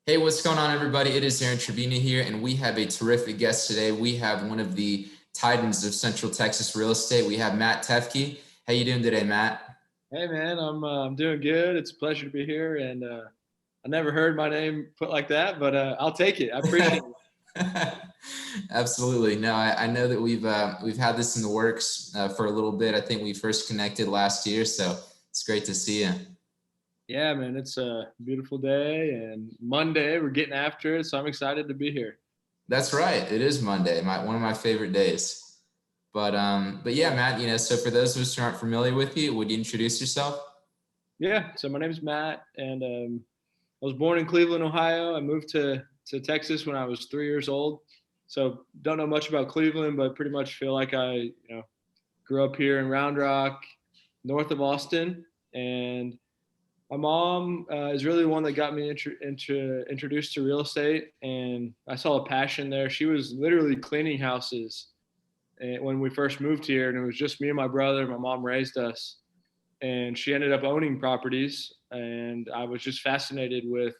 Hey, what's going on, everybody? It is Aaron Trevino here, and we have a terrific guest today. We have one of the titans of Central Texas real estate. We have Matt Teifke. How you doing today, Matt? Hey man, I'm doing good. It's a pleasure to be here, and I never heard my name put like that, but I'll take it. I appreciate it. Absolutely. No, I know that we've had this in the works for a little bit. I think we first connected last year, so it's great to see you. Yeah, man, it's a beautiful day and Monday. We're getting after it, so I'm excited to be here. That's right. It is Monday, one of my favorite days. But yeah, Matt. So for those of us who aren't familiar with you, would you introduce yourself? Yeah, so my name is Matt, and I was born in Cleveland, Ohio. I moved to Texas when I was 3 years old. So don't know much about Cleveland, but pretty much feel like I grew up here in Round Rock, north of Austin, and my mom is really the one that got me introduced to real estate, and I saw a passion there. She was literally cleaning houses when we first moved here, and it was just me and my brother. My mom raised us, and she ended up owning properties, and I was just fascinated with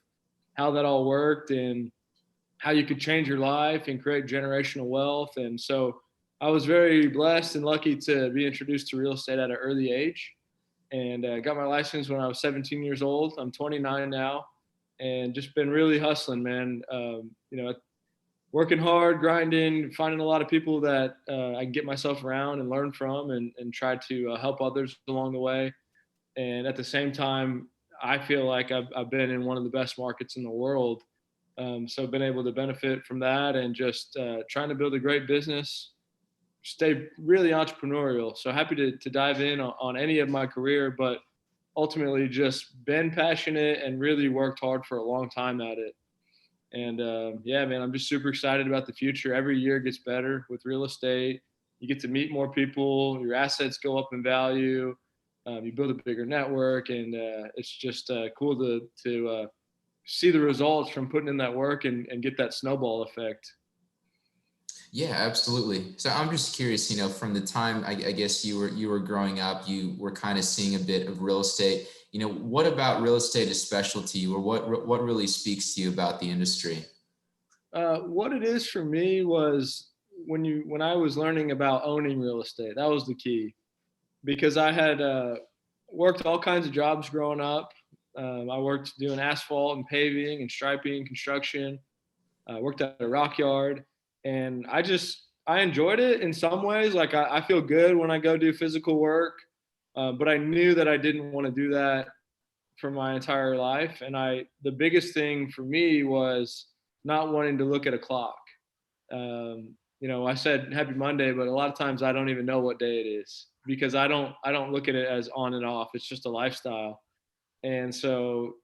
how that all worked and how you could change your life and create generational wealth. And so I was very blessed and lucky to be introduced to real estate at an early age, and got my license when I was 17 years old. I'm 29 now, and just been really hustling, man. Working hard, grinding, finding a lot of people that I can get myself around and learn from, and try to help others along the way. And at the same time, I feel like I've been in one of the best markets in the world. So I've been able to benefit from that, and just trying to build a great business, stay really entrepreneurial. So happy to dive in on any of my career, but ultimately just been passionate and really worked hard for a long time at it. And yeah, man, I'm just super excited about the future. Every year gets better with real estate. You get to meet more people, your assets go up in value, you build a bigger network, and it's just cool to see the results from putting in that work, and get that snowball effect. Yeah, absolutely. So I'm just curious, from the time I guess you were growing up, you were kind of seeing a bit of real estate. What about real estate is special to you, or what really speaks to you about the industry? What it is for me was when I was learning about owning real estate, that was the key, because I had worked all kinds of jobs growing up. I worked doing asphalt and paving and striping, construction. I worked at a rock yard, and I enjoyed it in some ways. Like I feel good when I go do physical work, but I knew that I didn't want to do that for my entire life. And the biggest thing for me was not wanting to look at a clock. I said Happy Monday, but a lot of times I don't even know what day it is, because I don't look at it as on and off. It's just a lifestyle. And so,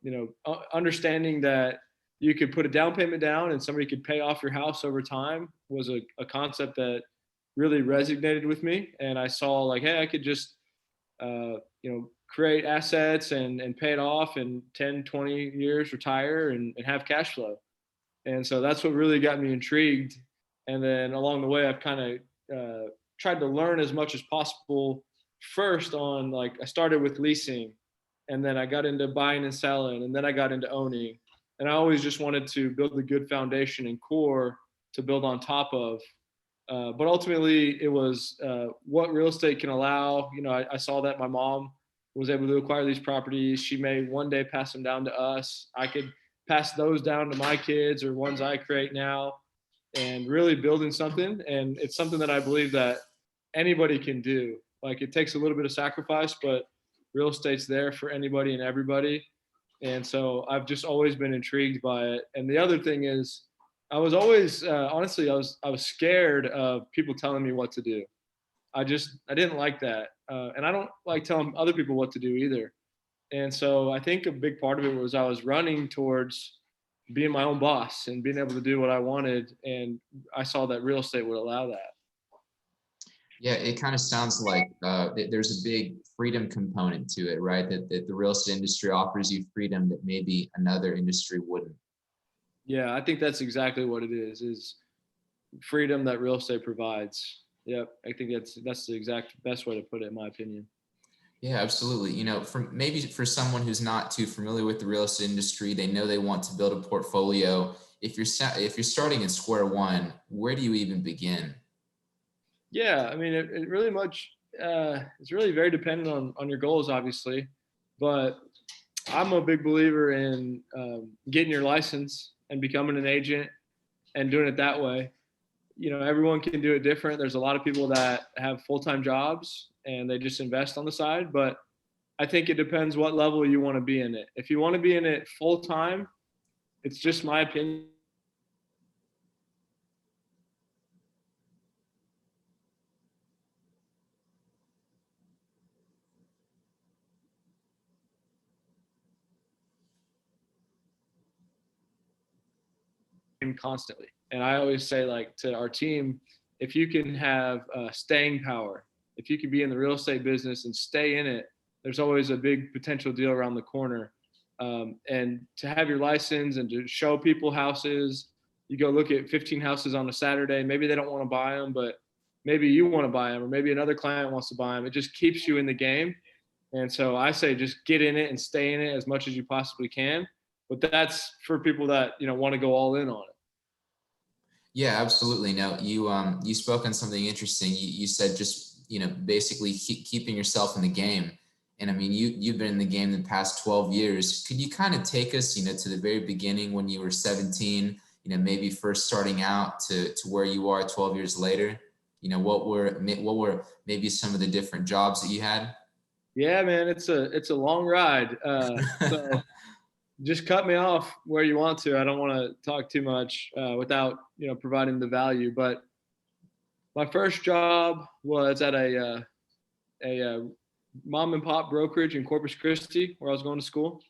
understanding that you could put a down payment down and somebody could pay off your house over time was a concept that really resonated with me. And I saw, like, hey, I could just create assets and pay it off in 10, 20 years, retire, and have cash flow. And so that's what really got me intrigued. And then along the way, I've kind of tried to learn as much as possible. First, on, like, I started with leasing, and then I got into buying and selling, and then I got into owning. And I always just wanted to build a good foundation and core to build on top of. But ultimately, it was what real estate can allow. I saw that my mom was able to acquire these properties. She may one day pass them down to us. I could pass those down to my kids, or ones I create now, and really building something. And it's something that I believe that anybody can do. Like, it takes a little bit of sacrifice, but real estate's there for anybody and everybody. And so I've just always been intrigued by it. And the other thing is, I was always honestly, I was scared of people telling me what to do. I didn't like that, and I don't like telling other people what to do either. And so I think a big part of it was I was running towards being my own boss and being able to do what I wanted, and I saw that real estate would allow that. Yeah, it kind of sounds like there's a big freedom component to it, right? That the real estate industry offers you freedom that maybe another industry wouldn't. Yeah, I think that's exactly what it is freedom that real estate provides. Yep, I think that's the exact best way to put it, in my opinion. Yeah, absolutely. Maybe for someone who's not too familiar with the real estate industry, they know they want to build a portfolio. If you're starting at square one, where do you even begin? Yeah, I mean, it really much, it's really very dependent on your goals, obviously. But I'm a big believer in getting your license and becoming an agent and doing it that way. Everyone can do it different. There's a lot of people that have full-time jobs and they just invest on the side, but I think it depends what level you want to be in it. If you want to be in it full time, it's just my opinion, constantly. And I always say, like, to our team, if you can have staying power, if you can be in the real estate business and stay in it, there's always a big potential deal around the corner. And to have your license and to show people houses, you go look at 15 houses on a Saturday. Maybe they don't want to buy them, but maybe you want to buy them, or maybe another client wants to buy them. It just keeps you in the game. And so I say just get in it and stay in it as much as you possibly can. But that's for people that want to go all in on it. Yeah, absolutely. Now, you spoke on something interesting. You said just basically keeping yourself in the game. And I mean, you've been in the game the past 12 years. Could you kind of take us to the very beginning when you were 17? Maybe first starting out to where you are 12 years later. What were maybe some of the different jobs that you had? Yeah, man, it's a long ride. So just cut me off where you want to. I don't want to talk too much without providing the value. But my first job was at a mom and pop brokerage in Corpus Christi, where I was going to school,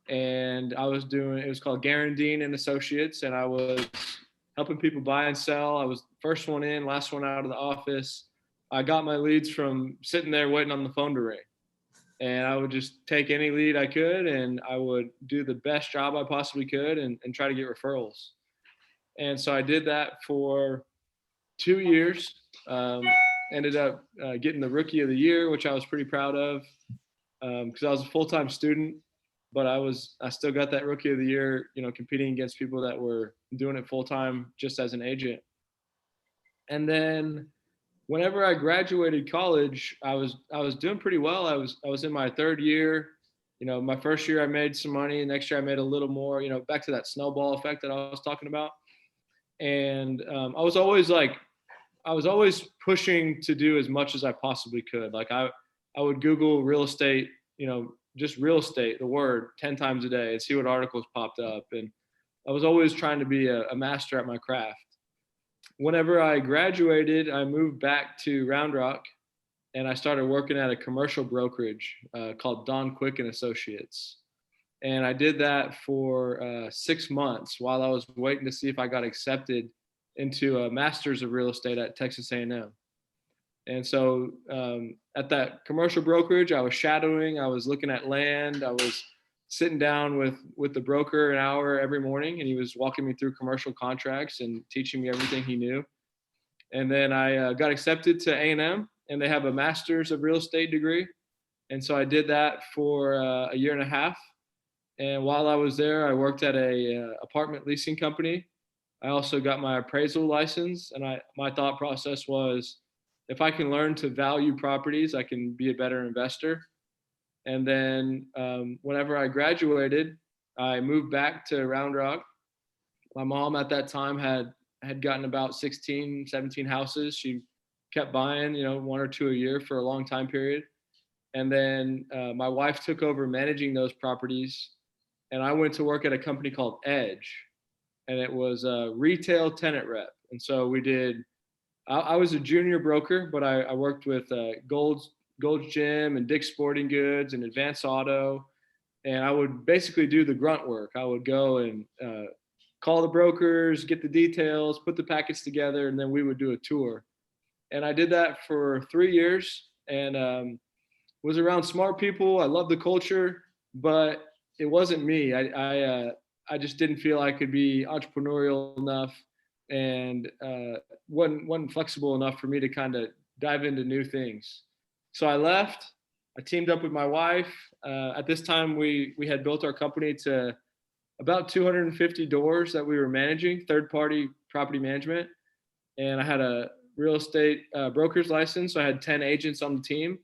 and I was doing, it was called Garandine and Associates, and I was helping people buy and sell. I was first one in, last one out of the office. I got my leads from sitting there waiting on the phone to ring. And I would just take any lead I could and I would do the best job I possibly could and try to get referrals. And so I did that for 2 years. Um, Ended up getting the rookie of the year, which I was pretty proud of because I was a full-time student, but I still got that rookie of the year, competing against people that were doing it full-time just as an agent. And then whenever I graduated college, I was doing pretty well. I was in my third year. My first year I made some money. Next year I made a little more. Back to that snowball effect that I was talking about. And I was always pushing to do as much as I possibly could. Like I would Google real estate, just real estate, the word 10 times a day and see what articles popped up. And I was always trying to be a master at my craft. Whenever I graduated, I moved back to Round Rock and I started working at a commercial brokerage called Don Quick and Associates. And I did that for 6 months while I was waiting to see if I got accepted into a master's of real estate at Texas A&M. And so at that commercial brokerage, I was shadowing, I was looking at land, I was sitting down with the broker an hour every morning, and he was walking me through commercial contracts and teaching me everything he knew. And then I got accepted to A&M, and they have a master's of real estate degree. And so I did that for a year and a half. And while I was there, I worked at a apartment leasing company. I also got my appraisal license, and my thought process was, if I can learn to value properties, I can be a better investor. And then whenever I graduated, I moved back to Round Rock. My mom at that time had gotten about 16, 17 houses. She kept buying, one or two a year for a long time period. And then my wife took over managing those properties, and I went to work at a company called Edge, and it was a retail tenant rep. And so we did. I was a junior broker, but I worked with Gold's Gym and Dick's Sporting Goods and Advance Auto, and I would basically do the grunt work. I would go and call the brokers, get the details, put the packets together, and then we would do a tour. And I did that for 3 years, and was around smart people. I loved the culture, but it wasn't me. I just didn't feel I could be entrepreneurial enough and wasn't flexible enough for me to kind of dive into new things. So I left, I teamed up with my wife. At this time, we had built our company to about 250 doors that we were managing, third party property management. And I had a real estate broker's license. So I had 10 agents on the team.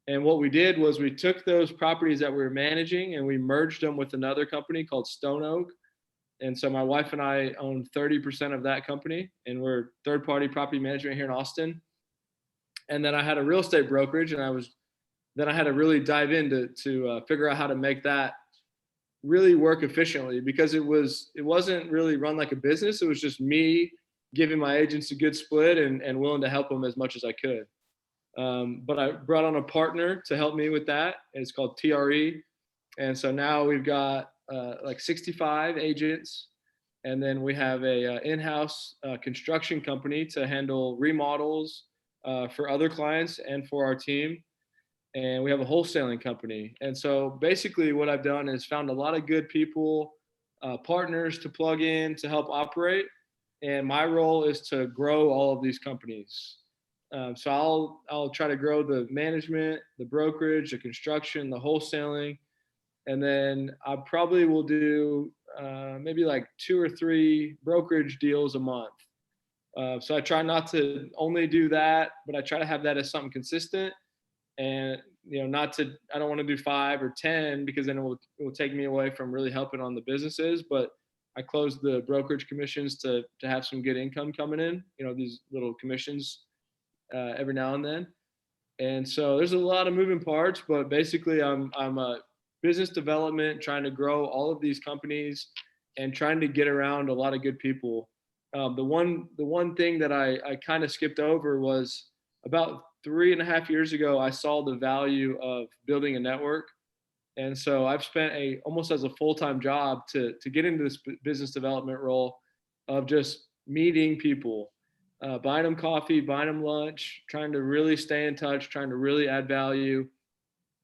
And what we did was we took those properties that we were managing and we merged them with another company called Stone Oak. And so my wife and I own 30% of that company, and we're third party property management here in Austin. And then I had a real estate brokerage, and then I had to really dive into to figure out how to make that really work efficiently, because it wasn't really run like a business. It was just me giving my agents a good split and willing to help them as much as I could. But I brought on a partner to help me with that. It's called TRE. And so now we've got like 65 agents. And then we have a in-house construction company to handle remodels for other clients and for our team. And we have a wholesaling company. And so basically what I've done is found a lot of good people, partners to plug in to help operate. And my role is to grow all of these companies. So I'll try to grow the management, the brokerage, the construction, the wholesaling, and then I probably will do maybe like 2 or 3 brokerage deals a month. So I try not to only do that, but I try to have that as something consistent, and I don't want to do 5 or 10, because then it will take me away from really helping on the businesses. But I close the brokerage commissions to have some good income coming in. These little commissions every now and then. And so there's a lot of moving parts, but basically I'm a business development, trying to grow all of these companies and trying to get around a lot of good people. The one thing that I kind of skipped over was about 3.5 years ago, I saw the value of building a network. And so I've spent almost as a full-time job to get into this business development role of just meeting people, buying them coffee, buying them lunch, trying to really stay in touch, trying to really add value.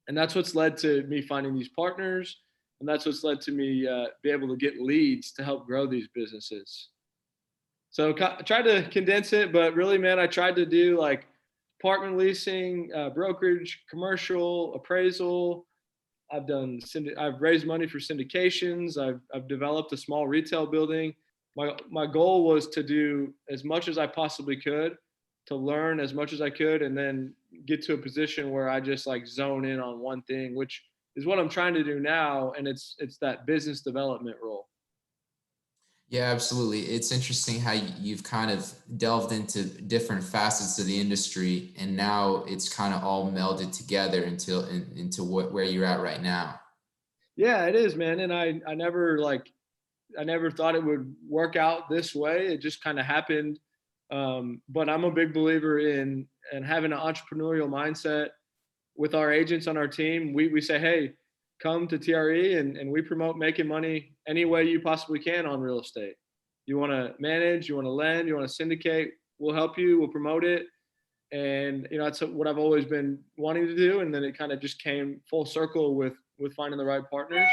And that's what's led to me finding these partners. And that's what's led to me be able to get leads to help grow these businesses. So I tried to condense it, but really, man, I tried to do like apartment leasing, brokerage, commercial, appraisal. I've raised money for syndications. I've developed a small retail building. My goal was to do as much as I possibly could, to learn as much as I could, and then get to a position where I just like zone in on one thing, which is what I'm trying to do now. And it's that business development role. Yeah, absolutely. It's interesting how you've kind of delved into different facets of the industry, and now it's kind of all melded together into where you're at right now. Yeah, it is, man. And I never thought it would work out this way. It just kind of happened. But I'm a big believer in having an entrepreneurial mindset. With our agents on our team, we say, hey, come to TRE, and we promote making money any way you possibly can on real estate. You want to manage, you want to lend, you want to syndicate, we'll help you, we'll promote it. And that's what I've always been wanting to do. And then it kind of just came full circle with finding the right partners.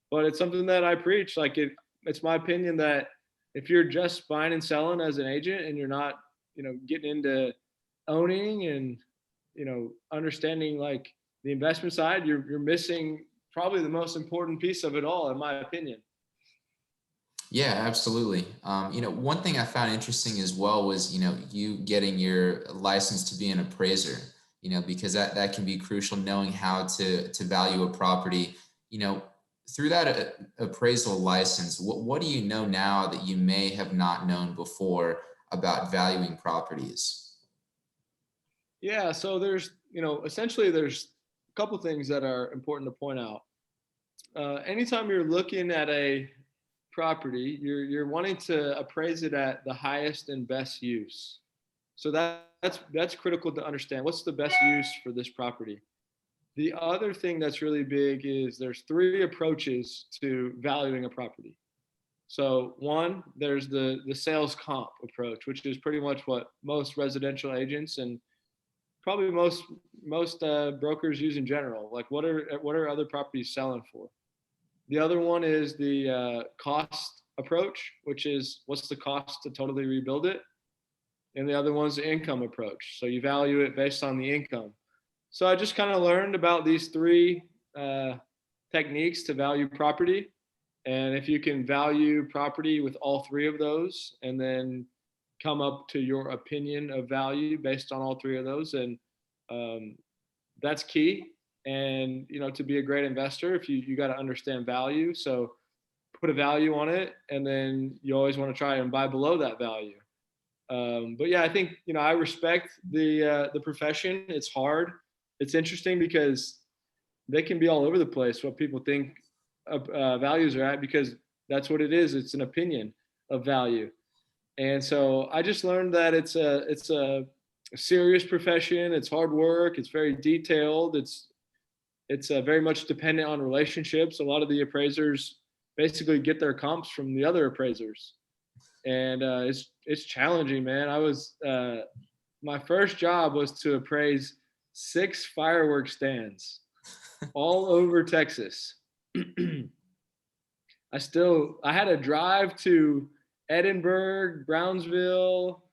But it's something that I preach. Like it's my opinion that if you're just buying and selling as an agent and you're not, getting into owning and, understanding like the investment side, you're missing probably the most important piece of it all, in my opinion. Yeah, absolutely. One thing I found interesting as well was, you getting your license to be an appraiser, because that can be crucial, knowing how to value a property, through that appraisal license. What do you know now that you may have not known before about valuing properties? Yeah. So essentially there's a couple things that are important to point out. Anytime you're looking at a property, you're wanting to appraise it at the highest and best use. So that's critical to understand. What's the best use for this property? The other thing that's really big is there's 3 approaches to valuing a property. So one, there's the sales comp approach, which is pretty much what most residential agents and probably most brokers use in general. Like what are other properties selling for? The other one is the cost approach, which is what's the cost to totally rebuild it? And the other one's the income approach. So you value it based on the income. So I just kind of learned about these three uh, techniques to value property. And if you can value property with all three of those and then come up to your opinion of value based on all three of those, and um, that's key. And, to be a great investor, if you got to understand value. So put a value on it, and then you always want to try and buy below that value. But yeah, I think, I respect the profession. It's hard. It's interesting because they can be all over the place what people think values are at, because that's what it is. It's an opinion of value. And so I just learned that it's a serious profession. It's hard work. It's very detailed. It's very much dependent on relationships. A lot of the appraisers basically get their comps from the other appraisers, and it's challenging, man. I was my first job was to appraise 6 fireworks stands all over Texas. I had to drive to Edinburgh, Brownsville,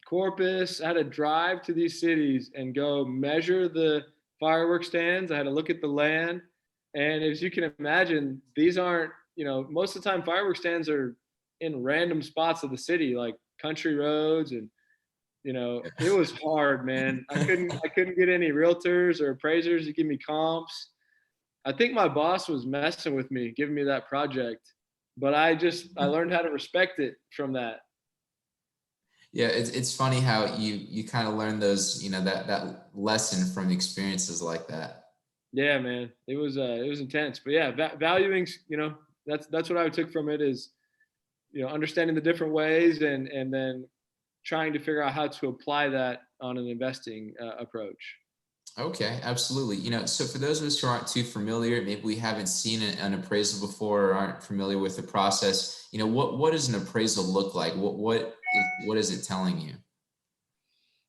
Corpus. I had to drive to these cities and go measure the fireworks stands. I had to look at the land. And as you can imagine, these aren't, most of the time fireworks stands are in random spots of the city, like country roads. And, it was hard, man. I couldn't get any realtors or appraisers to give me comps. I think my boss was messing with me, giving me that project, but I learned how to respect it from that. Yeah, it's funny how you kind of learn those, that lesson from experiences like that. Yeah, man, it was intense, but yeah, valuing, that's what I took from it is, understanding the different ways, and then trying to figure out how to apply that on an investing approach. Okay, absolutely. So for those of us who aren't too familiar, maybe we haven't seen an appraisal before or aren't familiar with the process, what does an appraisal look like? What is it telling you?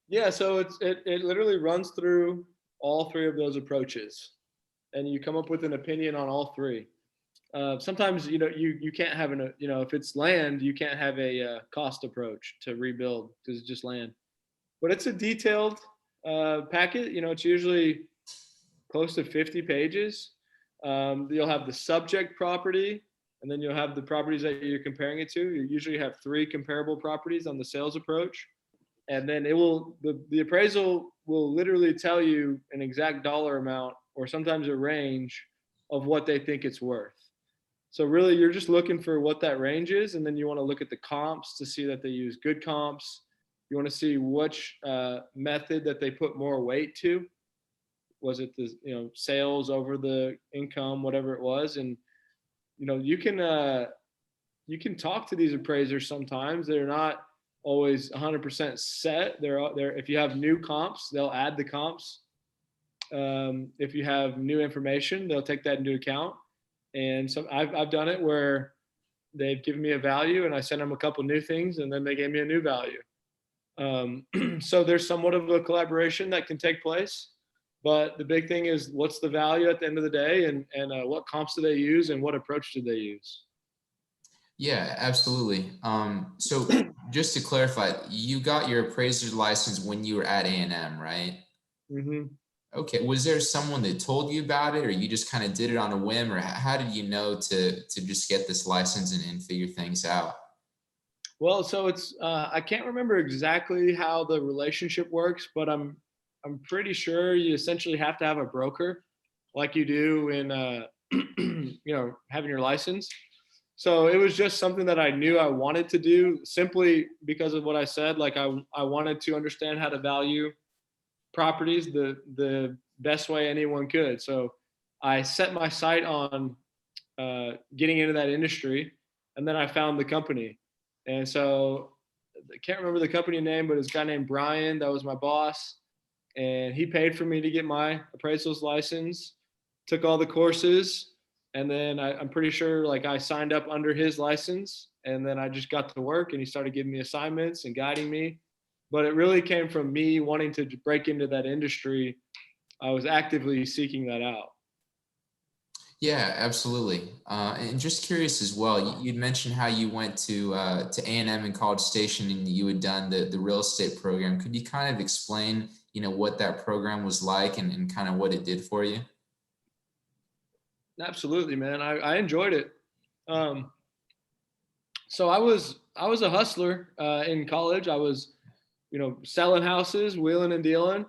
Yeah, so it literally runs through all three of those approaches, and you come up with an opinion on all three. Sometimes you can't have if it's land, you can't have a cost approach to rebuild because it's just land. But it's a detailed packet. It's usually close to 50 pages. You'll have the subject property, and then you'll have the properties that you're comparing it to. You usually have 3 comparable properties on the sales approach, and then the appraisal will literally tell you an exact dollar amount, or sometimes a range of what they think it's worth. So really, you're just looking for what that range is, and then you want to look at the comps to see that they use good comps. You want to see which method that they put more weight to. Was it the sales over the income, whatever it was, and you can talk to these appraisers sometimes. They're not always 100% set. They're if you have new comps, they'll add the comps. If you have new information, they'll take that into account. And so I've done it where they've given me a value and I sent them a couple new things and then they gave me a new value. So there's somewhat of a collaboration that can take place, but the big thing is what's the value at the end of the day, and what comps do they use and what approach do they use? Yeah, absolutely. So just to clarify, you got your appraiser's license when you were at A&M, right? Mm-hmm. Okay. Was there someone that told you about it, or you just kind of did it on a whim, or how did you know to just get this license and figure things out? Well, so it's I can't remember exactly how the relationship works, but I'm pretty sure you essentially have to have a broker, like you do in having your license. So it was just something that I knew I wanted to do simply because of what I said. Like I wanted to understand how to value properties the best way anyone could. So I set my sight on getting into that industry, and then I found the company. And so I can't remember the company name, but it's a guy named Brian that was my boss, and he paid for me to get my appraisals license. Took all the courses, and then I'm pretty sure like I signed up under his license, and then I just got to work, and he started giving me assignments and guiding me. But it really came from me wanting to break into that industry. I was actively seeking that out. Yeah, absolutely. And just curious as well, you'd mentioned how you went to A&M in College Station and you had done the real estate program. Could you kind of explain, what that program was like and kind of what it did for you? Absolutely, man. I enjoyed it. Um, so I was a hustler in college. I was, selling houses, wheeling and dealing,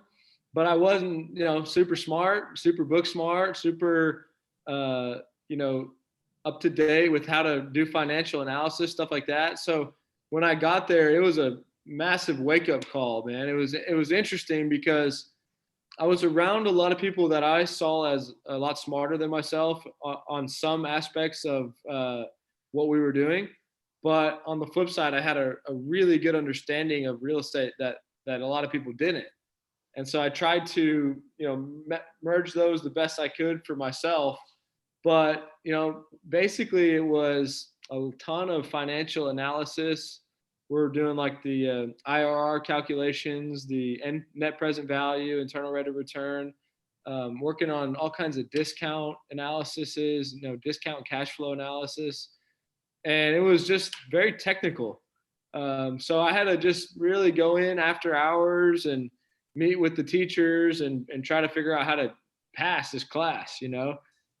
but I wasn't, super smart, super book smart, super, uh, you know, up to date with how to do financial analysis, stuff like that. So when I got there, it was a massive wake up call, man. It was interesting because I was around a lot of people that I saw as a lot smarter than myself on some aspects of what we were doing. But on the flip side, I had a really good understanding of real estate that a lot of people didn't. And so I tried to, merge those the best I could for myself. But, basically it was a ton of financial analysis. We're doing like the IRR calculations, the net present value, internal rate of return, working on all kinds of discount analyses, discount cash flow analysis. And it was just very technical. So I had to just really go in after hours and meet with the teachers and try to figure out how to pass this class.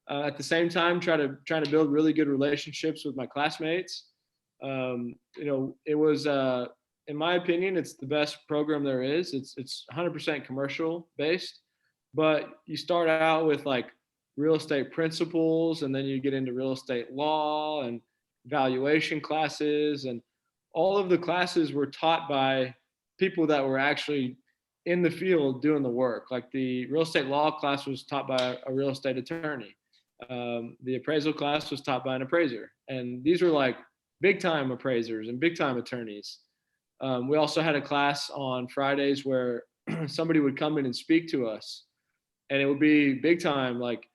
At the same time, trying to build really good relationships with my classmates. It was, in my opinion, it's the best program there is. It's 100% commercial based, but you start out with like real estate principles, and then you get into real estate law and valuation classes, and all of the classes were taught by people that were actually in the field doing the work. Like the real estate law class was taught by a real estate attorney. The appraisal class was taught by an appraiser, and these were like big time appraisers and big time attorneys. We also had a class on Fridays where somebody would come in and speak to us, and it would be big time, like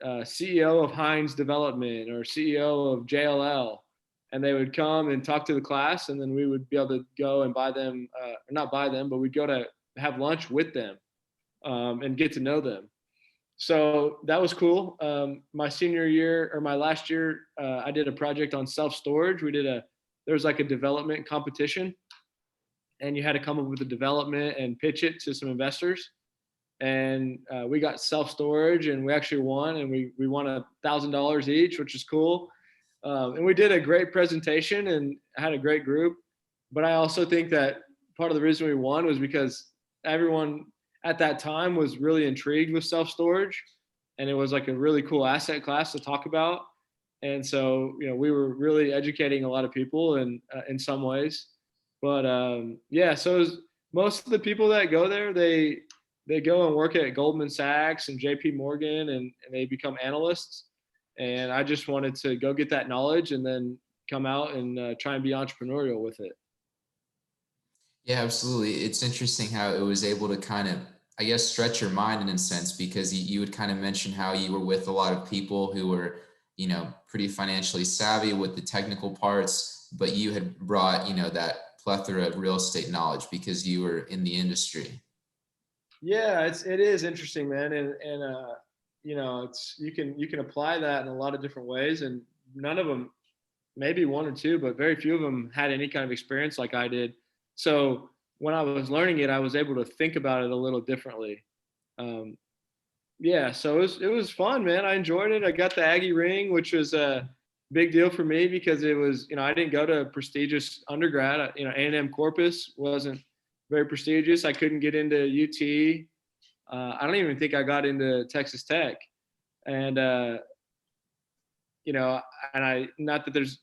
CEO of Hines Development or CEO of JLL, and they would come and talk to the class, and then we would be able to go and buy them, or not buy them, but we'd go to have lunch with them and get to know them. So that was cool. My senior year or my last year, I did a project on self storage. There was like a development competition, and you had to come up with a development and pitch it to some investors. And we got self storage, and we actually won, and we won $1,000 each, which is cool. And we did a great presentation and had a great group. But I also think that part of the reason we won was because everyone at that time was really intrigued with self storage, and it was like a really cool asset class to talk about. And so, we were really educating a lot of people, and in some ways. But yeah, so most of the people that go there, they go and work at Goldman Sachs and JP Morgan, and they become analysts. And I just wanted to go get that knowledge and then come out and try and be entrepreneurial with it. Yeah, absolutely. It's interesting how it was able to kind of, I guess, stretch your mind in a sense, because you would kind of mention how you were with a lot of people who were, pretty financially savvy with the technical parts, but you had brought, that plethora of real estate knowledge because you were in the industry. Yeah, it is interesting, man, and it's you can apply that in a lot of different ways, and none of them, maybe one or two, but very few of them had any kind of experience like I did. So when I was learning it, I was able to think about it a little differently. Um, yeah, so it was fun, man. I enjoyed it. I got the Aggie ring, which was a big deal for me because it was, I didn't go to a prestigious undergrad. A&M Corpus wasn't very prestigious. I couldn't get into UT. I don't even think I got into Texas Tech. And you know, and I not that there's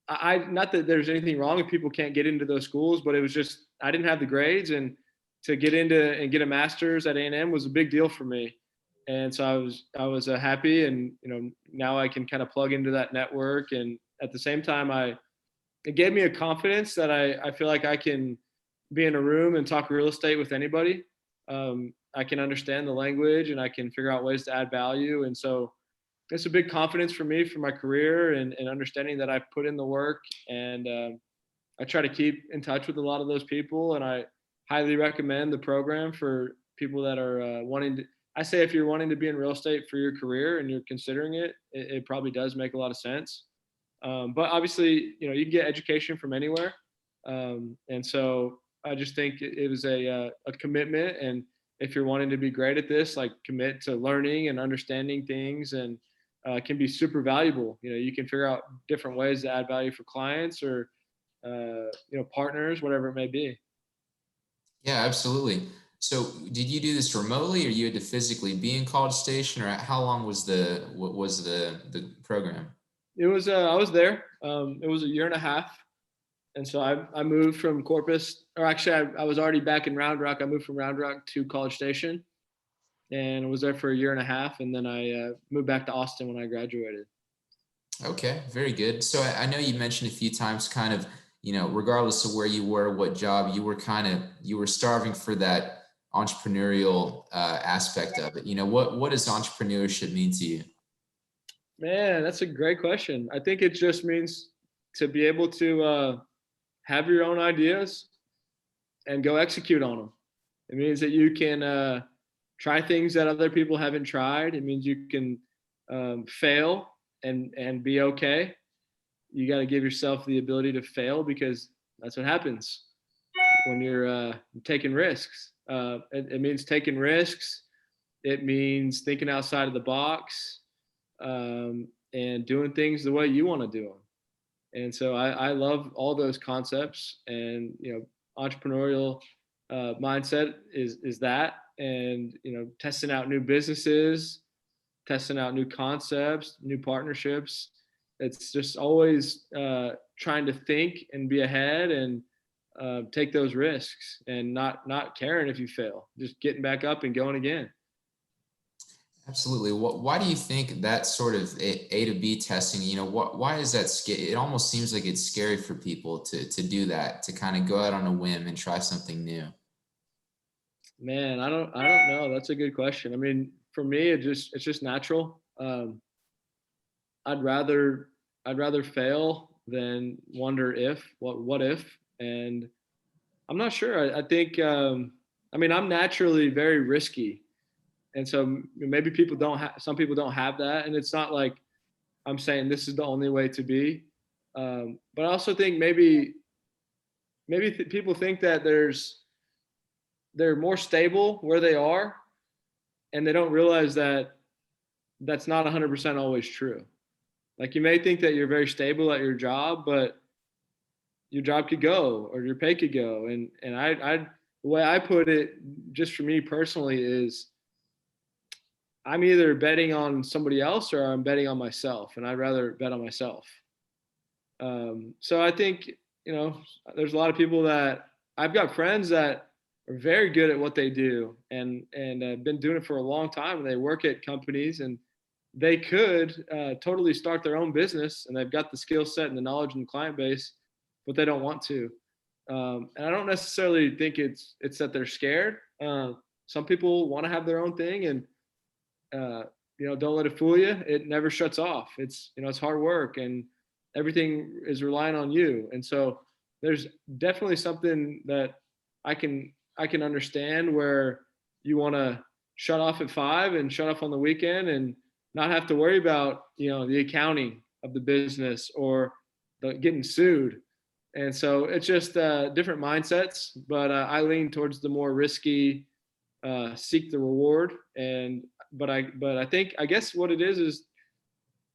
I not that there's anything wrong if people can't get into those schools, but it was just I didn't have the grades, and to get into and get a master's at A&M was a big deal for me. And so I was happy, and now I can kind of plug into that network, and at the same time it gave me a confidence that I feel like I can be in a room and talk real estate with anybody. I can understand the language, and I can figure out ways to add value, and so it's a big confidence for me for my career, and understanding that I've put in the work. And I try to keep in touch with a lot of those people, and I highly recommend the program for people that are wanting to. I say if you're wanting to be in real estate for your career and you're considering it probably does make a lot of sense. But obviously, you can get education from anywhere, and so I just think it was a commitment. And if you're wanting to be great at this, like commit to learning and understanding things, and can be super valuable. You know, you can figure out different ways to add value for clients or, partners, whatever it may be. Yeah, absolutely. So did you do this remotely, or you had to physically be in College Station, or how long was what was the program? It was, I was there. It was a year and a half. And so I moved from Corpus, or actually I was already back in Round Rock. I moved from Round Rock to College Station and was there for a year and a half. And then I moved back to Austin when I graduated. Okay, very good. So I know you mentioned a few times kind of, regardless of where you were, what job, you were starving for that entrepreneurial aspect of it. What does entrepreneurship mean to you? Man, that's a great question. I think it just means to be able to have your own ideas and go execute on them. It means that you can try things that other people haven't tried. It means you can fail and be okay. You got to give yourself the ability to fail, because that's what happens when you're taking risks. It means taking risks. It means thinking outside of the box, and doing things the way you want to do them. And so I love all those concepts. And entrepreneurial mindset is that. And testing out new businesses, testing out new concepts, new partnerships. It's just always trying to think and be ahead, and take those risks, and not caring if you fail, just getting back up and going again. Absolutely. Why do you think that sort of A to B testing, why is that scary? It almost seems like it's scary for people to do that, to kind of go out on a whim and try something new. Man, I don't know. That's a good question. I mean, for me, it's just natural. I'd rather I'd rather fail than wonder if what if. And I'm not sure. I think I mean, I'm naturally very risky, and so maybe some people don't have that. And it's not like I'm saying this is the only way to be. But I also think maybe people think that they're more stable where they are, and they don't realize that that's not 100% always true. Like, you may think that you're very stable at your job, but your job could go, or your pay could go. And the way I put it, just for me personally, is I'm either betting on somebody else or I'm betting on myself, and I'd rather bet on myself. So I think, there's a lot of people that I've got friends that are very good at what they do, and been doing it for a long time, and they work at companies, and they could totally start their own business, and they've got the skill set and the knowledge and the client base, but they don't want to. And I don't necessarily think it's that they're scared. Some people want to have their own thing, and don't let it fool you. It never shuts off. It's hard work, and everything is relying on you. And so there's definitely something that I can understand, where you want to shut off at 5 and shut off on the weekend, and not have to worry about the accounting of the business, or getting sued. And so it's just different mindsets. But I lean towards the more risky, seek the reward. And but I think, I guess what it is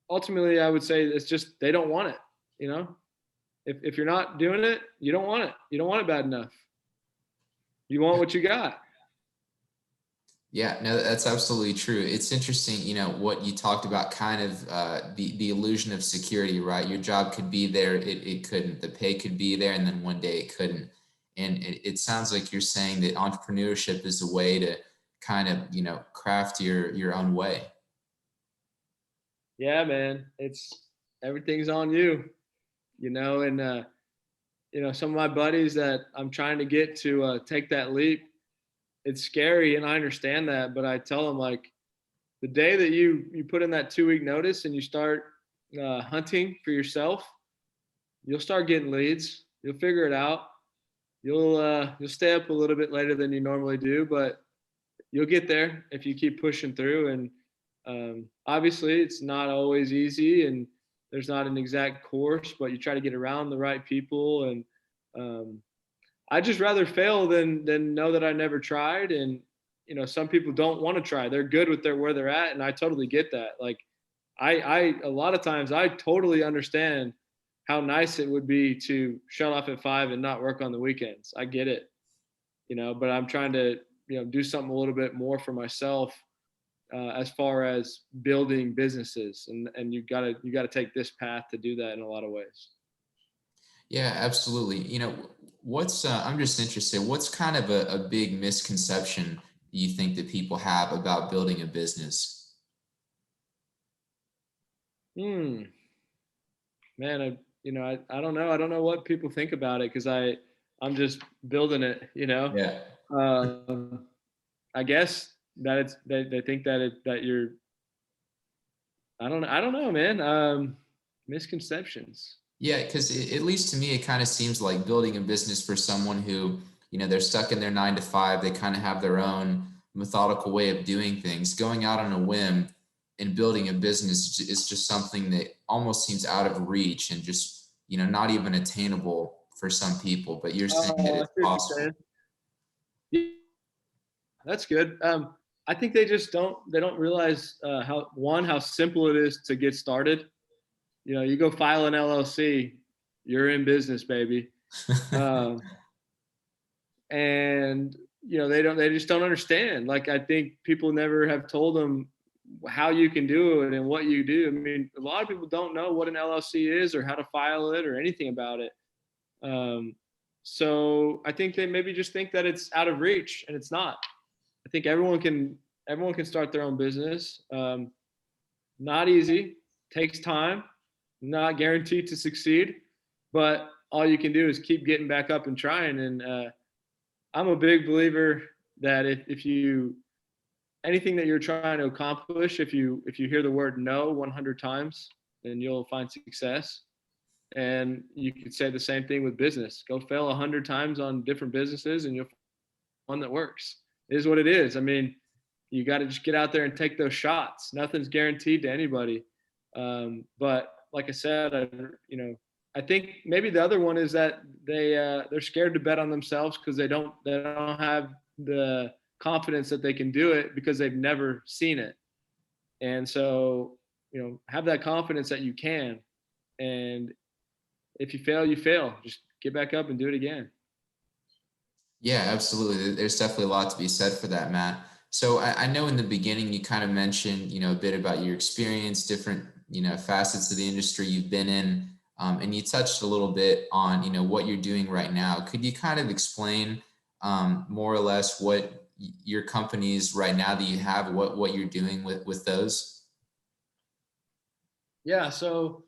ultimately, I would say it's just they don't want it. If you're not doing it, you don't want it. You don't want it bad enough. You want what you got. Yeah, no, that's absolutely true. It's interesting, what you talked about, kind of the illusion of security, right? Your job could be there, it couldn't. The pay could be there, and then one day it couldn't. And it sounds like you're saying that entrepreneurship is a way to kind of, craft your own way. Yeah, man. Everything's on you, and some of my buddies that I'm trying to get to take that leap, it's scary, and I understand that. But I tell them, like, the day that you put in that 2-week notice and you start hunting for yourself, you'll start getting leads. You'll figure it out. You'll stay up a little bit later than you normally do, but you'll get there if you keep pushing through. And obviously, it's not always easy, and there's not an exact course, but you try to get around the right people, and I just rather fail than know that I never tried. And some people don't want to try. They're good with where they're at, and I totally get that. Like, I a lot of times I totally understand how nice it would be to shut off at 5 and not work on the weekends. I get it, but I'm trying to do something a little bit more for myself, as far as building businesses, and you gotta take this path to do that in a lot of ways. Yeah, absolutely. What's I'm just interested, what's kind of a big misconception you think that people have about building a business? Hmm. Man, I don't know. I don't know what people think about it because I'm just building it. Yeah. Uh, I guess that they think that that you're. I don't know, man. Misconceptions. Yeah, because at least to me, it kind of seems like building a business for someone who, they're stuck in their 9 to 5. They kind of have their own methodical way of doing things. Going out on a whim and building a business is just something that almost seems out of reach and just, not even attainable for some people. But you're saying that Oh, I it's see what you're possible. saying. Yeah, that's good. I think they don't realize how simple it is to get started. You go file an LLC, you're in business, baby. Um, and they just don't understand. Like, I think people never have told them how you can do it and what you do. I mean, a lot of people don't know what an LLC is or how to file it or anything about it. Um, so I think they maybe just think that it's out of reach, and it's not. I think everyone can start their own business. Not easy, takes time, not guaranteed to succeed, but all you can do is keep getting back up and trying. And I'm a big believer that if you anything that you're trying to accomplish, if you hear the word no 100 times, then you'll find success. And you could say the same thing with business. Go fail 100 times on different businesses, and you'll find one that works. It is what it is. I mean, you got to just get out there and take those shots. Nothing's guaranteed to anybody. But like I said, I think maybe the other one is that they're scared to bet on themselves because they don't have the confidence that they can do it because they've never seen it. And so, have that confidence that you can. And if you fail, you fail. Just get back up and do it again. Yeah, absolutely. There's definitely a lot to be said for that, Matt. So I know in the beginning you kind of mentioned, a bit about your experience, different, facets of the industry you've been in, and you touched a little bit on, what you're doing right now. Could you kind of explain more or less what your companies right now that you have, what you're doing with those? Yeah. So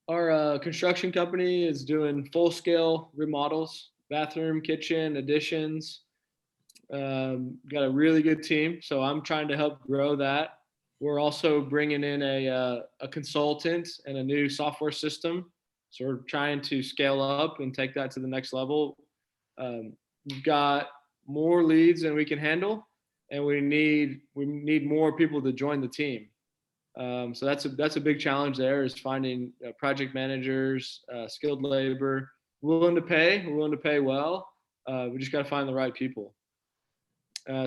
our construction company is doing full scale remodels, bathroom, kitchen, additions. Got a really good team, so I'm trying to help grow that. We're also bringing in a consultant and a new software system, so we're trying to scale up and take that to the next level. We've got more leads than we can handle, and we need more people to join the team. So that's a big challenge. There is finding project managers, skilled labor, willing to pay well. We just got to find the right people.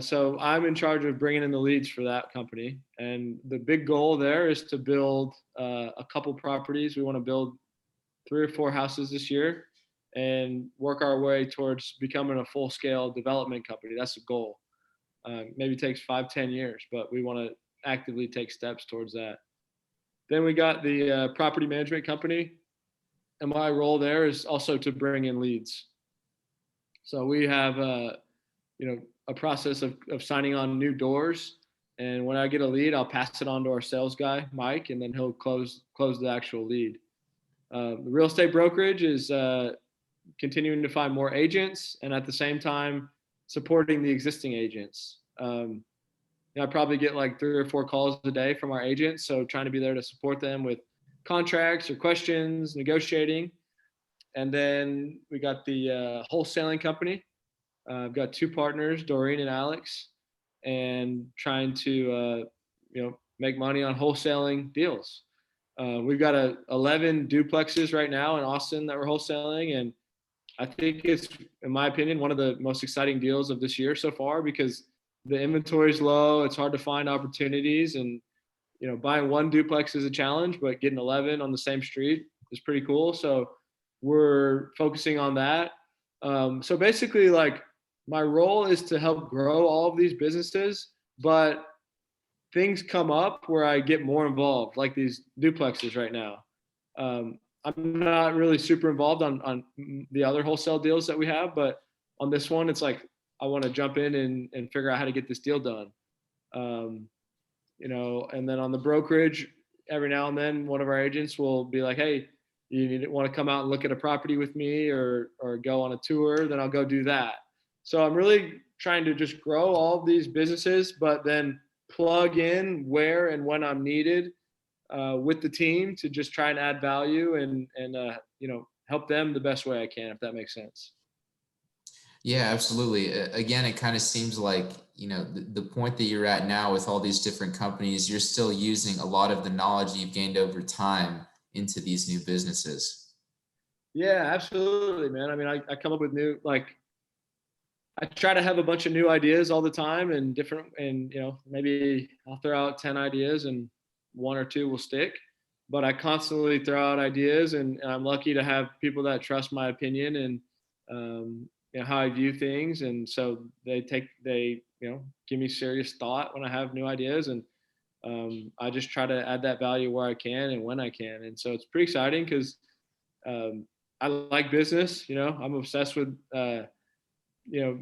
So I'm in charge of bringing in the leads for that company, and the big goal there is to build a couple properties. We want to build 3 or 4 houses this year, and work our way towards becoming a full-scale development company. That's the goal. Maybe it takes 5, 10 years, but we want to actively take steps towards that. Then we got the property management company, and my role there is also to bring in leads. So we have a process of signing on new doors. And when I get a lead, I'll pass it on to our sales guy, Mike, and then he'll close the actual lead. The real estate brokerage is continuing to find more agents, and at the same time supporting the existing agents. I probably get like 3 or 4 calls a day from our agents, so trying to be there to support them with contracts or questions, negotiating. And then we got the wholesaling company. I've got 2 partners, Doreen and Alex, and trying to make money on wholesaling deals. We've got 11 duplexes right now in Austin that we're wholesaling, and I think it's, in my opinion, one of the most exciting deals of this year so far because the inventory is low. It's hard to find opportunities, and buying one duplex is a challenge, but getting 11 on the same street is pretty cool. So we're focusing on that. So basically, like, my role is to help grow all of these businesses, but things come up where I get more involved, like these duplexes right now. I'm not really super involved on the other wholesale deals that we have, but on this one, it's like I want to jump in and figure out how to get this deal done. Um, and then on the brokerage, every now and then, one of our agents will be like, "Hey, you want to come out and look at a property with me, or go on a tour?" Then I'll go do that. So I'm really trying to just grow all of these businesses, but then plug in where and when I'm needed with the team to just try and add value and help them the best way I can, if that makes sense. Yeah, absolutely. Again, it kind of seems like, the point that you're at now with all these different companies, you're still using a lot of the knowledge you've gained over time into these new businesses. Yeah, absolutely, man. I mean, I come up with new, like, I try to have a bunch of new ideas all the time and different, and maybe I'll throw out 10 ideas and one or two will stick, but I constantly throw out ideas, and I'm lucky to have people that trust my opinion and how I view things. And so they give me serious thought when I have new ideas. And I just try to add that value where I can and when I can. And so it's pretty exciting because I like business. I'm obsessed with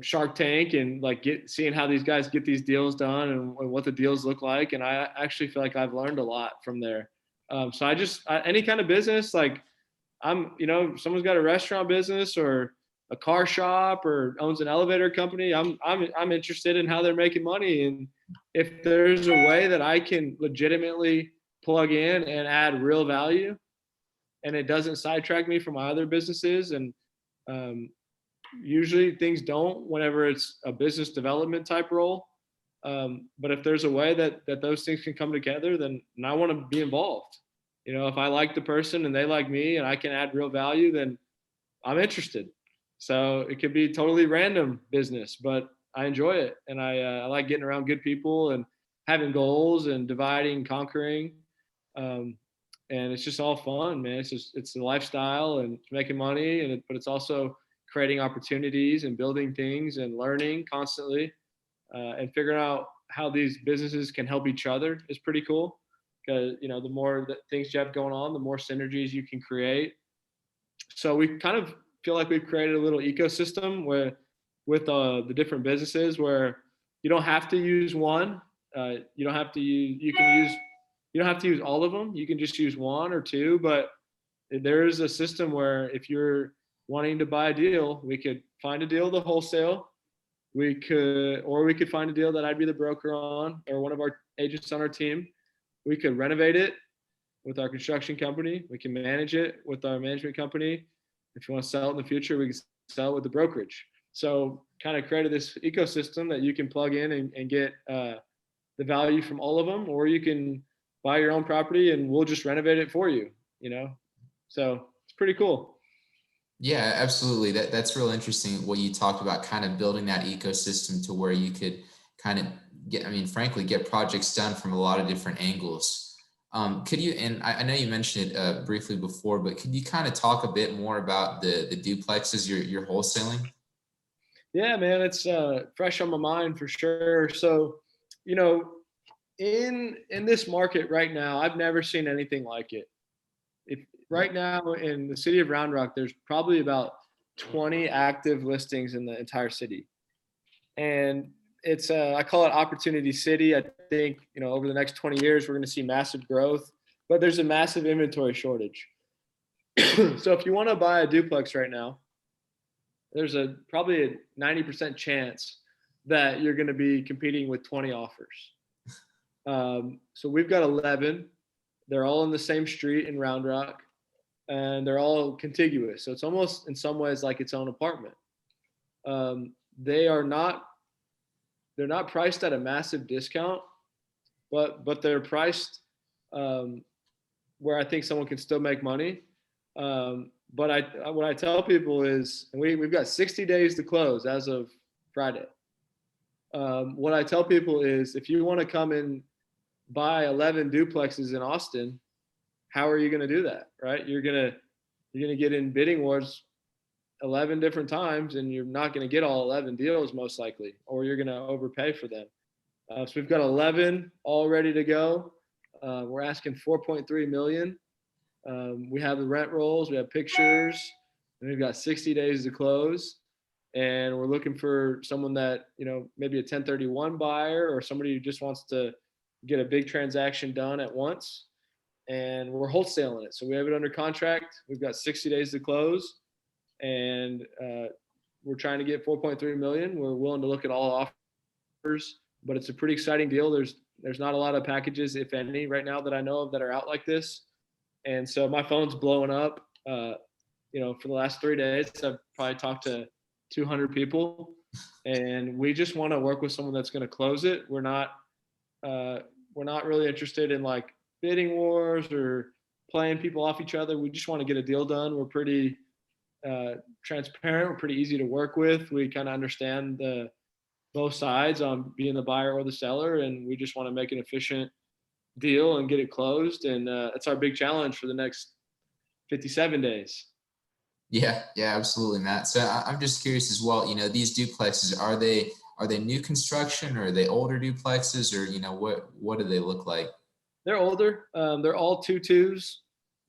Shark Tank and like seeing how these guys get these deals done and what the deals look like. And I actually feel like I've learned a lot from there. So any kind of business, like, someone's got a restaurant business or a car shop or owns an elevator company, I'm interested in how they're making money. And if there's a way that I can legitimately plug in and add real value and it doesn't sidetrack me from my other businesses, and usually things don't whenever it's a business development type role. But if there's a way that those things can come together, then I want to be involved. If I like the person and they like me and I can add real value, then I'm interested. So it could be totally random business, but I enjoy it. And I like getting around good people and having goals and dividing and conquering. And it's just all fun, man. It's a lifestyle and it's making money, but it's also creating opportunities and building things and learning constantly, and figuring out how these businesses can help each other is pretty cool. Because the more that things you have going on, the more synergies you can create. So we kind of feel like we've created a little ecosystem where with the different businesses where you don't have to use one. You don't have to use. You don't have to use all of them. You can just use one or two. But there is a system where if you're wanting to buy a deal, we could find a deal the wholesale. We could find a deal that I'd be the broker on, or one of our agents on our team. We could renovate it with our construction company. We can manage it with our management company. If you want to sell it in the future, we can sell it with the brokerage. So kind of created this ecosystem that you can plug in and get the value from all of them, or you can buy your own property and we'll just renovate it for you, So it's pretty cool. Yeah, absolutely. That's real interesting what you talked about, kind of building that ecosystem to where you could kind of frankly, get projects done from a lot of different angles. Could you, and I know you mentioned it briefly before, but could you kind of talk a bit more about the duplexes you're wholesaling? Yeah, man, it's fresh on my mind for sure. So, in this market right now, I've never seen anything like it. Right now in the city of Round Rock, there's probably about 20 active listings in the entire city. And it's I call it Opportunity City. I think, over the next 20 years, we're going to see massive growth, but there's a massive inventory shortage. So if you want to buy a duplex right now, there's probably a 90% chance that you're going to be competing with 20 offers. So we've got 11. They're all in the same street in Round Rock, and they're all contiguous. So it's almost in some ways like its own apartment. They're not priced at a massive discount, but they're priced where I think someone can still make money. But what I tell people is, and we've got 60 days to close as of Friday. What I tell people is, if you want to come and buy 11 duplexes in Austin, how are you going to do that? Right? You're gonna get in bidding wars 11 different times, and you're not going to get all 11 deals most likely, or you're going to overpay for them. So we've got 11 all ready to go. We're asking 4.3 million. We have the rent rolls, we have pictures, and we've got 60 days to close. And we're looking for someone that, maybe a 1031 buyer, or somebody who just wants to get a big transaction done at once. And we're wholesaling it. So we have it under contract. We've got 60 days to close, and we're trying to get 4.3 million. We're willing to look at all offers, but it's a pretty exciting deal. There's not a lot of packages, if any, right now that I know of that are out like this. And so my phone's blowing up. For the last 3 days, I've probably talked to 200 people, and we just want to work with someone that's going to close it. We're not really interested in like bidding wars or playing people off each other. We just want to get a deal done. We're pretty transparent. We're pretty easy to work with. We kind of understand both sides on being the buyer or the seller, and we just want to make an efficient deal and get it closed. And that's our big challenge for the next 57 days. Yeah, yeah, absolutely, Matt. So I'm just curious as well. These duplexes, are they new construction, or are they older duplexes, or what do they look like? They're older. They're all 2.2s.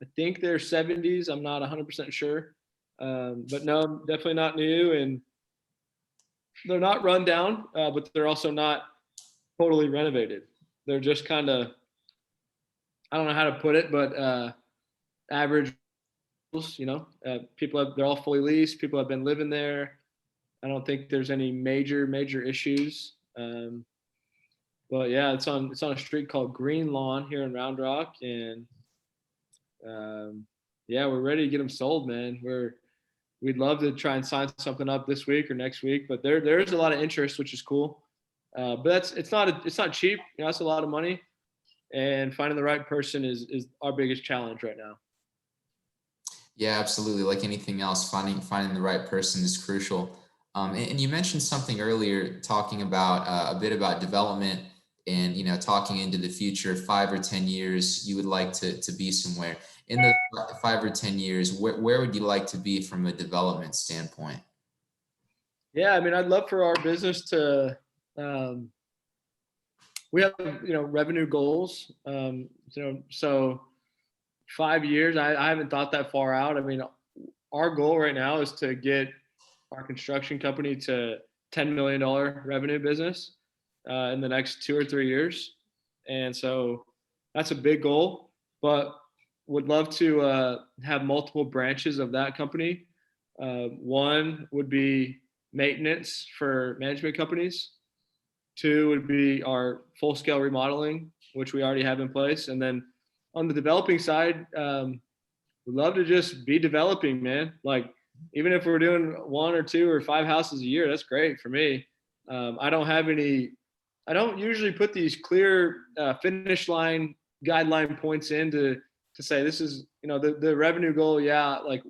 I think they're 70s. I'm not 100% sure. But no, definitely not new, and they're not run down, but they're also not totally renovated. They're just kind of, I don't know how to put it, but average. They're all fully leased. People have been living there. I don't think there's any major issues. But yeah, it's on a street called Green Lawn here in Round Rock, and yeah, we're ready to get them sold, man. We'd love to try and sign something up this week or next week, but there's a lot of interest, which is cool. But it's not cheap. That's a lot of money, and finding the right person is our biggest challenge right now. Yeah, absolutely. Like anything else, finding the right person is crucial. And you mentioned something earlier, talking about a bit about development, and talking into the future, 5 or 10 years, you would like to be somewhere. In those 5 or 10 years, where would you like to be from a development standpoint? Yeah, I mean, I'd love for our business to. We have revenue goals. So 5 years, I haven't thought that far out. I mean, our goal right now is to get our construction company to $10 million revenue business in the next 2 or 3 years. And so that's a big goal, but would love to have multiple branches of that company. One would be maintenance for management companies. Two would be our full scale remodeling, which we already have in place. And then on the developing side, we'd love to just be developing, man. Like, even if we're doing 1 or 2 or 5 houses a year, that's great for me. I don't usually put these clear finish line guideline points in to say this is, the revenue goal. Yeah. Like,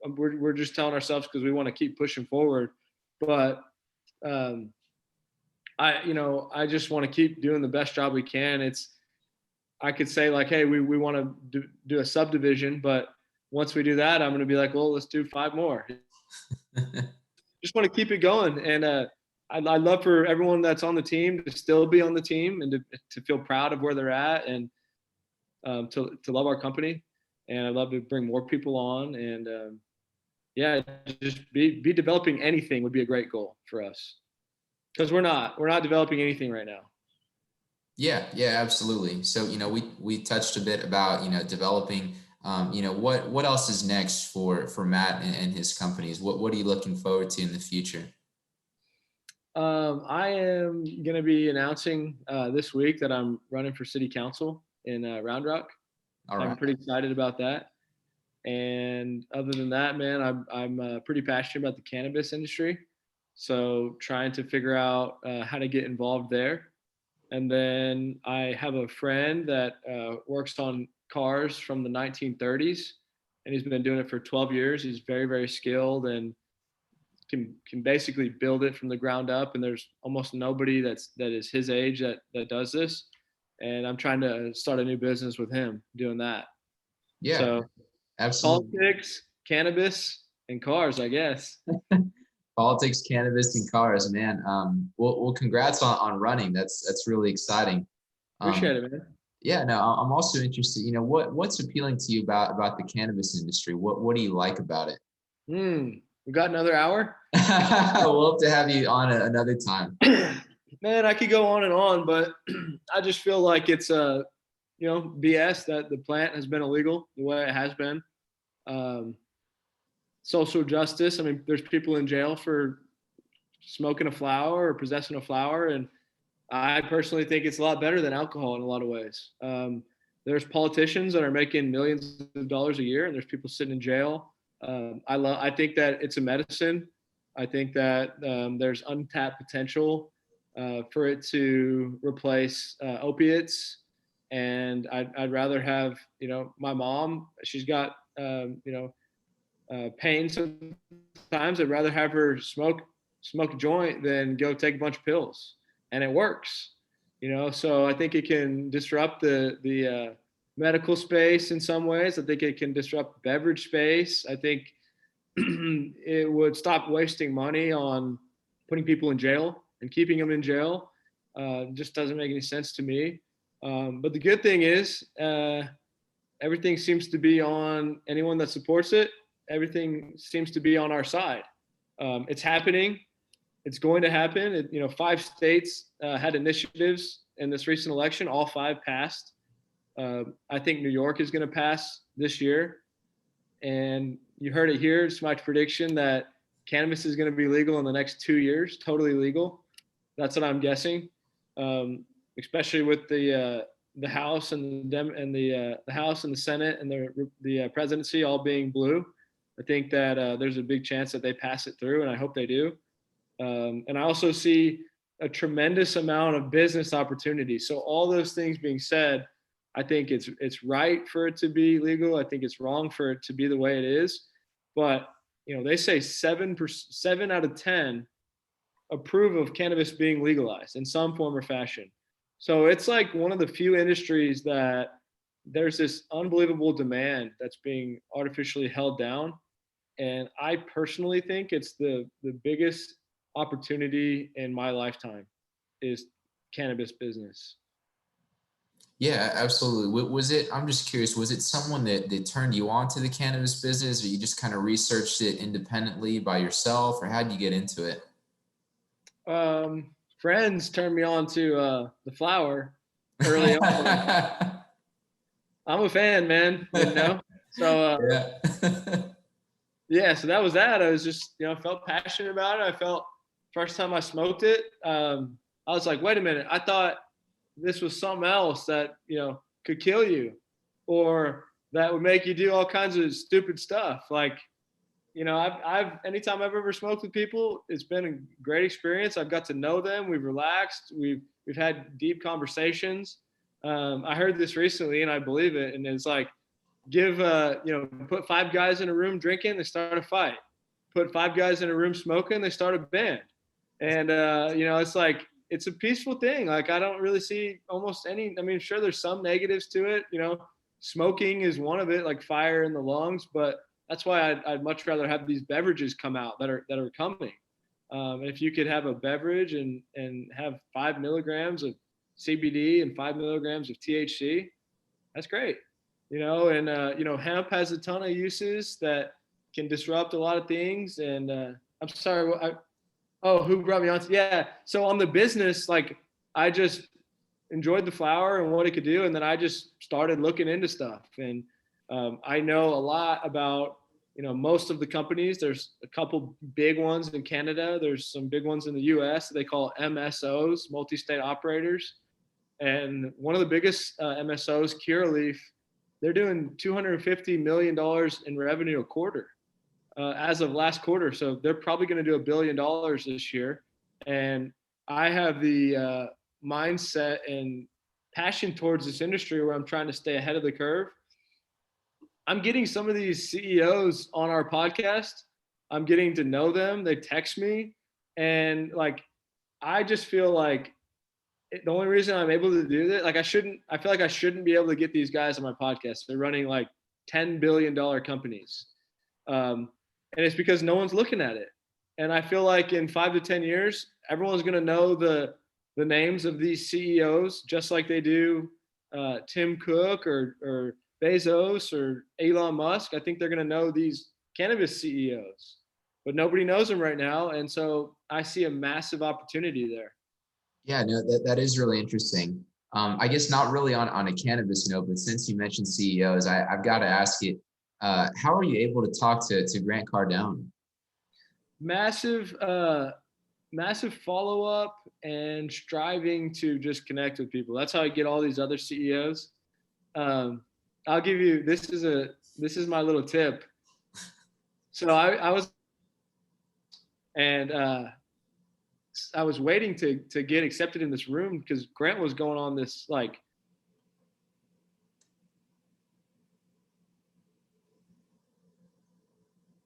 we're just telling ourselves because we want to keep pushing forward. But I just want to keep doing the best job we can. I could say like, hey, we want to do a subdivision, but once we do that, I'm going to be like, well, let's do 5 more. Just want to keep it going. And I'd love for everyone that's on the team to still be on the team, and to feel proud of where they're at, and to love our company. And I'd love to bring more people on, and yeah, just be developing anything would be a great goal for us, because we're not developing anything right now. Yeah, yeah, absolutely. So, we touched a bit about, developing, what else is next for Matt and his companies? What are you looking forward to in the future? I am going to be announcing this week that I'm running for city council in Round Rock. All right. I'm pretty excited about that. And other than that, man, I'm pretty passionate about the cannabis industry. So trying to figure out how to get involved there. And then I have a friend that works on cars from the 1930s. and he's been doing it for 12 years. He's very, very skilled and can basically build it from the ground up. And there's almost nobody that is his age that does this. And I'm trying to start a new business with him doing that. Yeah, So absolutely. politics, cannabis, and cars, I guess. Politics, cannabis, and cars, man. Well, congrats on running. That's really exciting. Appreciate Um, it, man. yeah, no, I'm also interested. What's appealing to you about the cannabis industry? What do you like about it? We got another hour. We'll have to have you on another time. Man, I could go on and on, but I just feel like it's BS that the plant has been illegal the way it has been. Um, Social justice. I mean, there's people in jail for smoking a flower or possessing a flower, and I personally think it's a lot better than alcohol in a lot of ways. There's politicians that are making millions of dollars a year, and there's people sitting in jail. I think that it's a medicine. I think that there's untapped potential for it to replace opiates. And I'd rather have, my mom. She's got pain sometimes. I'd rather have her smoke a joint than go take a bunch of pills, and it works. So I think it can disrupt the medical space in some ways. I think it can disrupt beverage space. I think it would stop wasting money on putting people in jail and keeping them in jail. Just doesn't make any sense to me. But the good thing is, everything seems to be on anyone that supports it. Everything seems to be on our side. It's happening. It's going to happen. 5 states had initiatives in this recent election. All 5 passed. I think New York is going to pass this year. And you heard it here. It's my prediction that cannabis is going to be legal in the next 2 years, totally legal. That's what I'm guessing. Especially with the House and the House and the Senate and the presidency all being blue. I think that there's a big chance that they pass it through, and I hope they do. And I also see a tremendous amount of business opportunity. So all those things being said, I think it's right for it to be legal. I think it's wrong for it to be the way it is. But they say 7 out of 10 approve of cannabis being legalized in some form or fashion. So it's like one of the few industries that there's this unbelievable demand that's being artificially held down. And I personally think it's the biggest opportunity in my lifetime is cannabis business. Yeah, absolutely. I'm just curious, was it someone that turned you on to the cannabis business, or you just kind of researched it independently by yourself, or how did you get into it? Friends turned me on to the flower early on. I'm a fan, man. So Yeah. yeah, so that was that. I was just felt passionate about it. I felt first time I smoked it, I was like, wait a minute, I thought this was something else that could kill you, or that would make you do all kinds of stupid stuff. Like, I've anytime I've ever smoked with people, it's been a great experience. I've got to know them. We've relaxed. We've had deep conversations. I heard this recently, and I believe it. And it's like, put 5 guys in a room drinking, they start a fight. Put 5 guys in a room smoking, they start a band. And it's like, it's a peaceful thing. Like, I don't really see almost any. I mean, sure, there's some negatives to it. Smoking is one of it, like fire in the lungs. But that's why I'd much rather have these beverages come out that are coming. If you could have a beverage and have 5 milligrams of CBD and 5 milligrams of THC, that's great. And hemp has a ton of uses that can disrupt a lot of things. And I'm sorry, who brought me on? Yeah. So on the business, like, I just enjoyed the flower and what it could do. And then I just started looking into stuff. And I know a lot about, most of the companies. There's a couple big ones in Canada. There's some big ones in the US. They call MSOs, multi-state operators. And one of the biggest MSOs, Curaleaf, they're doing $250 million in revenue a quarter as of last quarter. So they're probably going to do $1 billion this year. And I have the mindset and passion towards this industry where I'm trying to stay ahead of the curve. I'm getting some of these CEOs on our podcast. I'm getting to know them. They text me, and like, I just feel like the only reason I'm able to do that, like, I feel like I shouldn't be able to get these guys on my podcast. They're running like $10 billion companies. And it's because no one's looking at it. And I feel like in 5 to 10 years, everyone's going to know the names of these CEOs, just like they do Tim Cook or Bezos or Elon Musk. I think they're going to know these cannabis CEOs, but nobody knows them right now. And so I see a massive opportunity there. Yeah, no, that is really interesting. I guess not really on a cannabis note, but since you mentioned CEOs, I've got to ask it. How are you able to talk to Grant Cardone? Massive, massive follow up and striving to just connect with people. That's how I get all these other CEOs. I'll give you this is my little tip. So I was and I was waiting to get accepted in this room because Grant was going on this like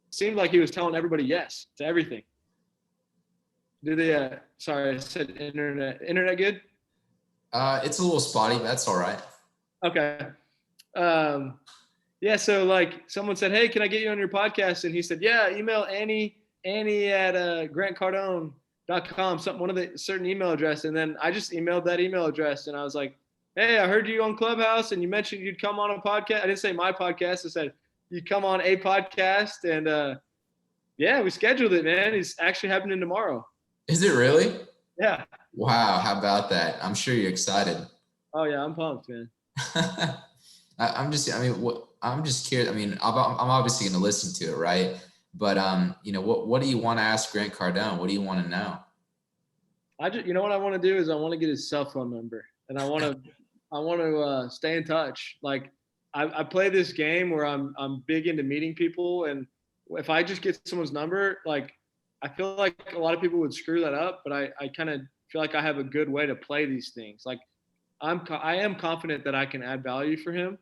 seemed like he was telling everybody yes to everything. Do they sorry, I said internet good? It's a little spotty, but that's all right. Okay. Yeah, so like someone said, "Hey, can I get you on your podcast?" And he said, "Yeah, email Annie at grantcardone.com, something one of the certain email address." And then I just emailed that email address and I was like, "Hey, I heard you on Clubhouse and you mentioned you'd come on a podcast." I didn't say my podcast, I said you'd come on a podcast, and yeah, we scheduled it, man. It's actually happening tomorrow. Is it really? Yeah. Wow, how about that? I'm sure you're excited. Oh yeah, I'm pumped, man. I'm just curious. I mean, I'm obviously going to listen to it, right? But what do you want to ask Grant Cardone? What do you want to know? You know what I want to do is I want to get his cell phone number, and I want to stay in touch. Like I play this game where I'm big into meeting people, and if I just get someone's number, like I feel like a lot of people would screw that up, but I kind of feel like I have a good way to play these things. Like I am confident that I can add value for him,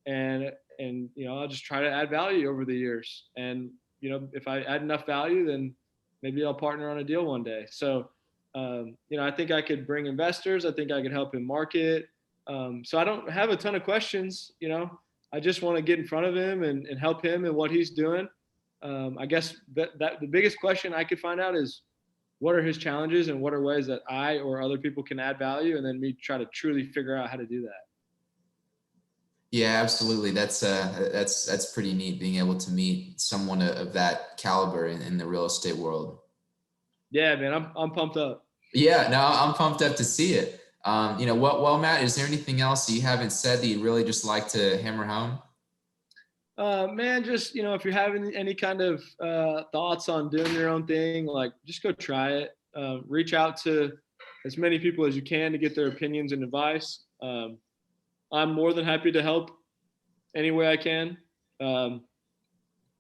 and I'll just try to add value over the years. And if I add enough value, then maybe I'll partner on a deal one day. So I think I could bring investors. I think I could help him market. So I don't have a ton of questions. I just want to get in front of him and help him in what he's doing. I guess that the biggest question I could find out is what are his challenges and what are ways that I or other people can add value, and then me try to truly figure out how to do that. Yeah, absolutely. That's pretty neat being able to meet someone of that caliber in the real estate world. Yeah, man, I'm pumped up. Yeah, no, I'm pumped up to see it. Well, Matt, is there anything else that you haven't said that you really just like to hammer home? Man, just if you're having any kind of thoughts on doing your own thing, like just go try it. Reach out to as many people as you can to get their opinions and advice. I'm more than happy to help any way I can.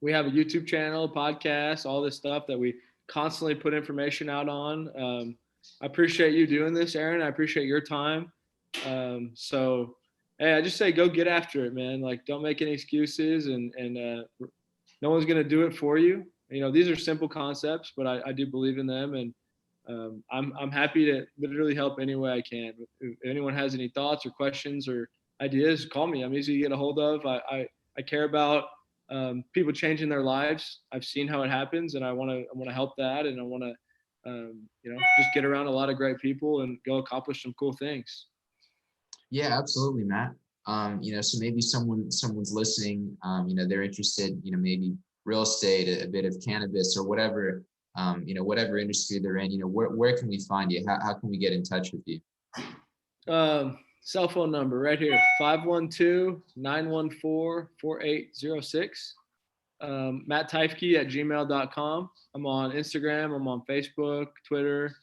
We have a YouTube channel, podcast, all this stuff that we constantly put information out on. I appreciate you doing this, Aaron. I appreciate your time. So, hey, I just say go get after it, man. Like, don't make any excuses, and no one's gonna do it for you. These are simple concepts, but I do believe in them, and I'm happy to literally help any way I can. If anyone has any thoughts or questions or ideas, call me. I'm easy to get a hold of. I care about people changing their lives. I've seen how it happens, and I want to help that, and I want to just get around a lot of great people and go accomplish some cool things. Yeah, absolutely, Matt. So maybe someone's listening. They're interested. Maybe real estate, a bit of cannabis, or whatever. Whatever industry they're in. Where can we find you? How can we get in touch with you? Cell phone number right here, 512-914-4806. mattteifke@gmail.com. I'm on Instagram. I'm on Facebook, Twitter.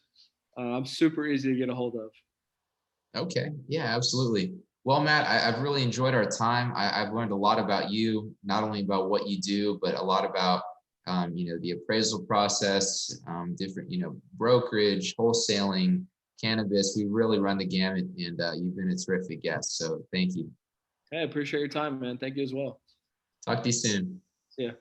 I'm super easy to get a hold of. Okay. Yeah, absolutely. Well, Matt, I've really enjoyed our time. I've learned a lot about you, not only about what you do, but a lot about, the appraisal process, different, brokerage, wholesaling, cannabis. We really run the gamut, and you've been a terrific guest. So thank you. Hey, I appreciate your time, man. Thank you as well. Talk to you soon. Yeah.